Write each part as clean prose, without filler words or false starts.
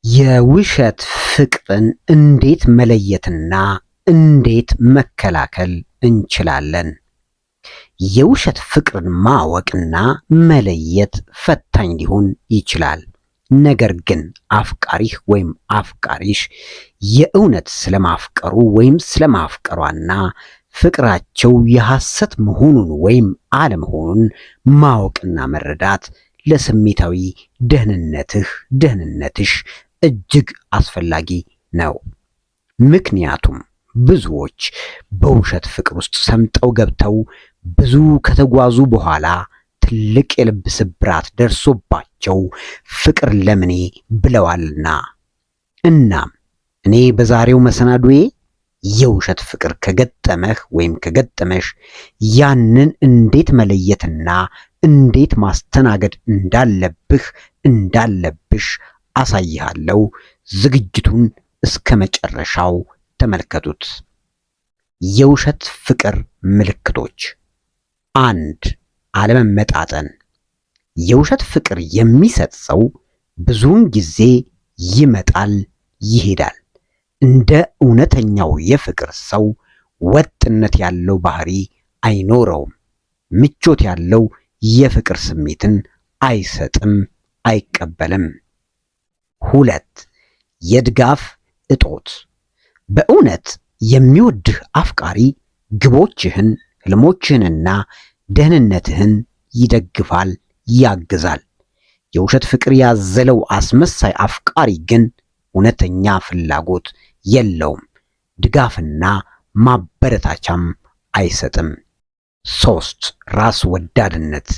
የውሸት ፍቅርን እንዴት መለየትና እንዴት መከላከል እንችላለን? የውሸት ፍቅርን ማወቅና መለየት ፈታኝ ሊሆን ይችላል። ነገር ግን አፍቃሪህ ወይም አፍቃሪሽ የእውነት ስለማፍቀሩ ወይም ስለማፍቀሯና ፍቅራቸው የሐሰት መሆኑን ወይም አለመሆኑን ማወቅና መረዳት ለስሜታዊ ደህንነትሽ እጅግ አስፈላጊ ነው። ምክንያቱም ብዙዎች በውሸት ፍቅር ውስጥ ሰምጠው ገብተው ብዙ ከተጓዙ በኋላ ትልቅ የልብ ስብራት ደርሶባቸው ፍቅር ለምኔ ብለዋልና። እናም እኔ በዛሬው መሰናዶዬ የውሸት ፍቅር ከገጠመህ ወይም ከገጠመሽ ያንን እንዴት መለየትና እንዴት ማስተናገድ እንዳለብሽ አሳይሃለሁ። ዝግጅቱን እስከ መጨረሻው ተመልከቱት። የውሸት ፍቅር ምልክቶች። 1. አለመመጣጠን። የውሸት ፍቅር የሚሰጥ ሰው ብዙውን ጊዜ ይመጣል ይሄዳል። እንደ እውነተኛው የፍቅር ሰው ወጥነት ያለው ባህሪ አይኖረውም። ምቾት ያለው የፍቅር ስሜትን አይሰጥም፣ አይቀበልም። 2. የድጋፍ እጦት። በእውነት የሚወድህ አፍቃሪ ግቦችህን፣ ህልሞችህንና ደህንነትህን ይደግፋል፣ ያግዛል። የውሸት ፍቅር ያዘለው አስመሳይ አፍቃሪ ግን እውነተኛ ፍላጎት የለውም፣ ድጋፍና ማበረታቻም አይሰጥም። 3. ራስ ወዳድነት።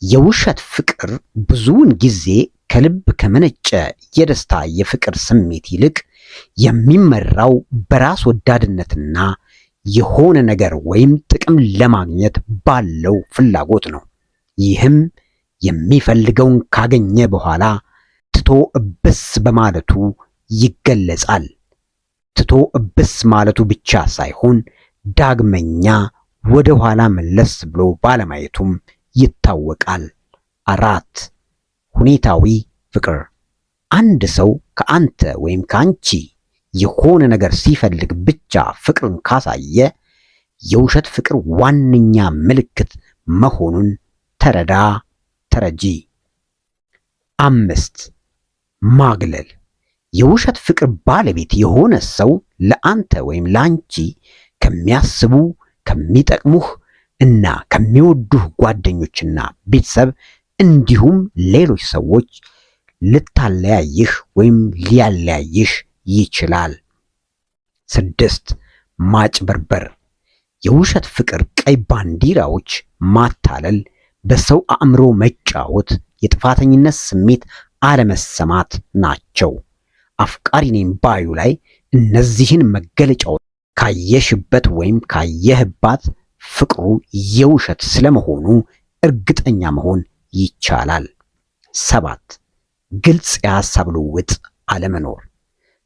የውሸት ፍቅር ብዙውን ጊዜ ከልብ ከመነጨ የደስታ የፍቅር ስሜት ይልቅ የሚመራው በራስ ወዳድነትና የሆነ ነገር ወይም ጥቅም ለማግኘት ባለው ፍላጎት ነው። ይህም የሚፈልገውን ካገኘ በኋላ ትቶ እብስ በማለቱ ይገለጻል። ትቶ እብስ ማለቱ ብቻ ሳይሆን ዳግመኛ ወደ ኋላ መለስ ብሎ ባለማየቱም ይታወቃል። 4. ሁኔታዊ ፍቅር። አንድ ሰው ከአንተ ወይም ከአንቺ የሆነ ነገር ሲፈልግ ብቻ ፍቅርን ካሳየ የውሸት ፍቅር ዋነኛ ምልክት መሆኑን ተረጂ። 5. ማግለል። የውሸት ፍቅር ባለቤት የሆነ ሰው ለአንተ ወይም ለአንቺ ከሚያስቡ፣ ከሚጠቅሙህ እና ከሚወዱህ ጓደኞችና ቤተሰብ እንዲሁም ሌሎች ሰዎች ልታለያይህ ወይም ሊያለያይህ ይችላል። 6. ማጭበርበር። የውሸት ፍቅር ቀይ ባንዲራዎች ማታለል፣ በሰው አእምሮ መጫወት፣ የጥፋተኝነት ስሜት አለመሰማት ናቸው። አፍቃሪ ነኝ ባዩ ላይ እነዚህን መገለጫዎች ካየሽበት ወይም ካየህባት ፍቅሩ የውሸት ስለመሆኑ እርግጠኛ መሆን ይቻላል። 7. ግልጽ የሐሳብ ልውውጥ አለመኖር።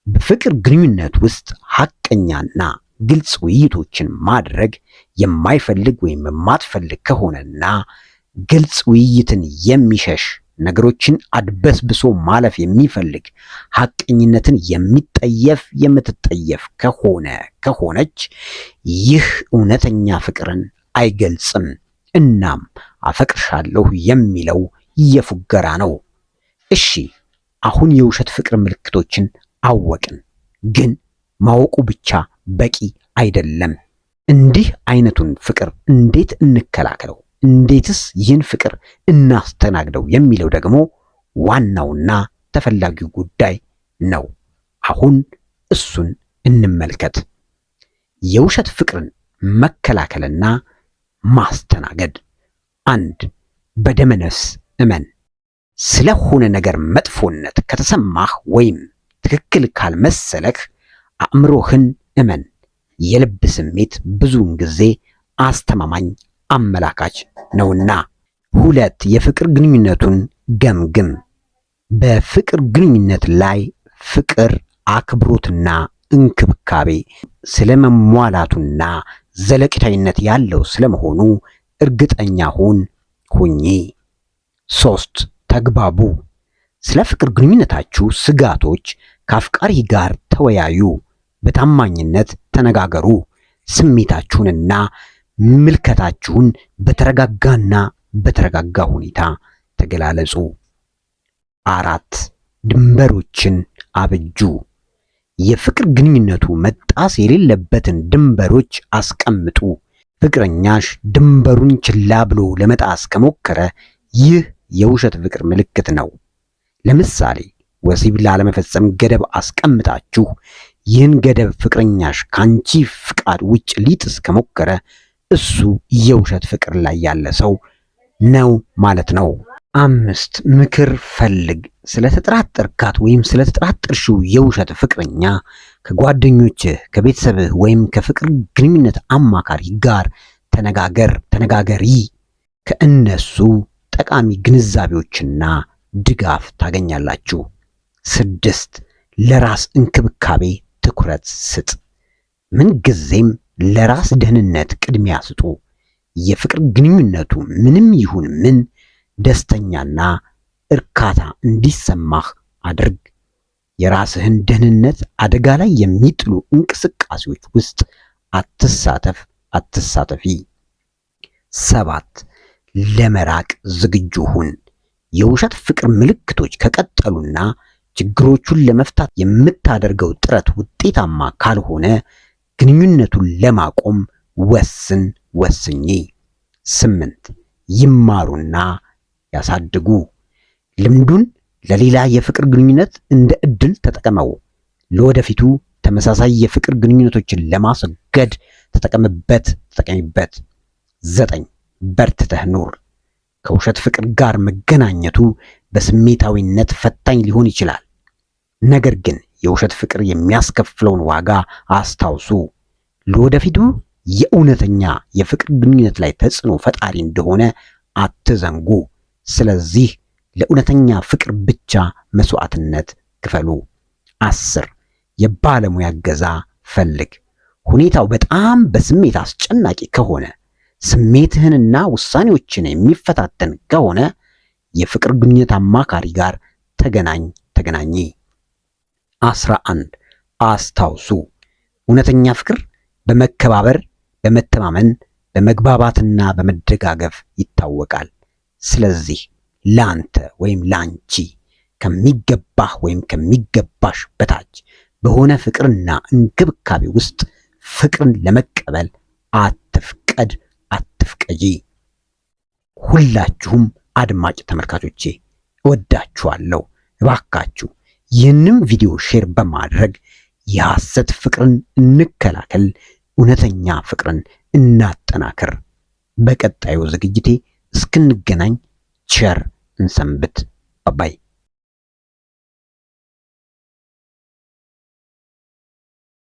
በፍቅር ግንኙነት ውስጥ ሐቀኛና ግልጽ ውይይቶችን ማድረግ የማይፈልግ ወይም የማትፈልግ ከሆነና ግልጽ ውይይትን የሚሸሽ፣ ነገሮችን አድበስብሶ ማለፍ የሚፈልግ፣ ሐቀኝነትን የምትጠየፍ ከሆነች ይህ እውነተኛ ፍቅርን አይገልጽም። እናም አፈቅርሻለሁ የሚለው የፉገራ ነው። እሺ፣ አሁን የውሸት ፍቅር ምልክቶችን አወቅን፣ ግን ማወቁ ብቻ በቂ አይደለም። እንዲህ አይነቱን ፍቅር እንዴት እንከላከለው? እንዴትስ ይህን ፍቅር እናስተናግደው? የሚለው ደግሞ ዋናውና ተፈላጊው ጉዳይ ነው። አሁን እሱን እንመልከት። የውሸት ፍቅርን መከላከልና ማስተናገድ። 1. በደመ ነፍስ እመን። ስለሆነ ነገር መጥፎነት ከተሰማህ ወይም ትክክል ካልመሰለህ አእምሮህን እመን። የልብ ስሜት ብዙውን ጊዜ አስተማማኝ አመላካች ነውና። 2. የፍቅር ግንኙነቱን ገምግም። በፍቅር ግንኙነት ላይ ፍቅር፣ አክብሮትና እንክብካቤ ስለመሟላቱና ዘለቂታዊነት ያለው ስለመሆኑ እርግጠኛ ሁኚ። 3. ተግባቡ። ስለ ፍቅር ግንኙነታችሁ ስጋቶች ከአፍቃሪ ጋር ተወያዩ። በታማኝነት ተነጋገሩ። ስሜታችሁንና ምልከታችሁን በተረጋጋ ሁኔታ ተገላለጹ። 4 ድንበሮችን አብጁ። የፍቅር ግንኙነቱ መጣስ የሌለበትን ድንበሮች አስቀምጡ። ፍቅረኛሽ ድንበሩን ችላ ብሎ ለመጣስ ከሞከረ ይህ የውሸት ፍቅር ምልክት ነው። ለምሳሌ ወሲብ ላለመፈጸም ገደብ አስቀምጣችሁ ይህን ገደብ ፍቅረኛሽ ካንቺ ፍቃድ ውጭ ሊጥስ ከሞከረ እሱ የውሸት ፍቅር ላይ ያለ ሰው ነው ማለት ነው። 5 ምክር ፈልግ። ስለተጠራጠርካት ወይም ስለተጠራጠርሽው የውሸት ፍቅረኛ ከጓደኞችህ፣ ከቤተሰብህ ወይም ከፍቅር ግንኙነት አማካሪ ጋር ተነጋገሪ። ከእነሱ ጠቃሚ ግንዛቤዎችና ድጋፍ ታገኛላችሁ። 6 ለራስ እንክብካቤ ትኩረት ስጥ። ምንጊዜም ለራስ ደህንነት ቅድሚያ ስጡ። የፍቅር ግንኙነቱ ምንም ይሁን ምን ደስተኛና እርካታ እንዲሰማህ አድርግ። የራስህን ደህንነት አደጋ ላይ የሚጥሉ እንቅስቃሴዎች ውስጥ አትሳተፊ። 7 ለመራቅ ዝግጁ ሁን። የውሸት ፍቅር ምልክቶች ከቀጠሉና ችግሮቹን ለመፍታት የምታደርገው ጥረት ውጤታማ ካልሆነ ግንኙነቱን ለማቆም ወስኚ። 8 ይማሩና ያሳድጉ። ልምዱን ለሌላ የፍቅር ግንኙነት እንደ ዕድል ተጠቀመው። ለወደፊቱ ተመሳሳይ የፍቅር ግንኙነቶችን ለማስወገድ ተጠቀሚበት። 9 በርትተህ ኑር። ከውሸት ፍቅር ጋር መገናኘቱ በስሜታዊነት ፈታኝ ሊሆን ይችላል። ነገር ግን የውሸት ፍቅር የሚያስከፍለውን ዋጋ አስታውሱ። ለወደፊቱ የእውነተኛ የፍቅር ግንኙነት ላይ ተጽዕኖ ፈጣሪ እንደሆነ አትዘንጉ። ስለዚህ ለእውነተኛ ፍቅር ብቻ መስዋዕትነት ክፈሉ። 10 የባለሙያ እገዛ ፈልግ። ሁኔታው በጣም በስሜት አስጨናቂ ከሆነ፣ ስሜትህንና ውሳኔዎችን የሚፈታተን ከሆነ የፍቅር ግንኙነት አማካሪ ጋር ተገናኝ። 11 አስታውሱ፣ እውነተኛ ፍቅር በመከባበር፣ በመተማመን፣ በመግባባትና በመደጋገፍ ይታወቃል። ስለዚህ ላንተ ወይም ላንቺ ከሚገባህ ወይም ከሚገባሽ በታች በሆነ ፍቅርና እንክብካቤ ውስጥ ፍቅርን ለመቀበል አትፍቀጂ። ሁላችሁም አድማጭ ተመልካቾቼ እወዳችኋለሁ። እባካችሁ ይህንም ቪዲዮ ሼር በማድረግ የሐሰት ፍቅርን እንከላከል፣ እውነተኛ ፍቅርን እናጠናክር። በቀጣዩ ዝግጅቴ እስክንገናኝ ቸር እንሰንብት። ባባይ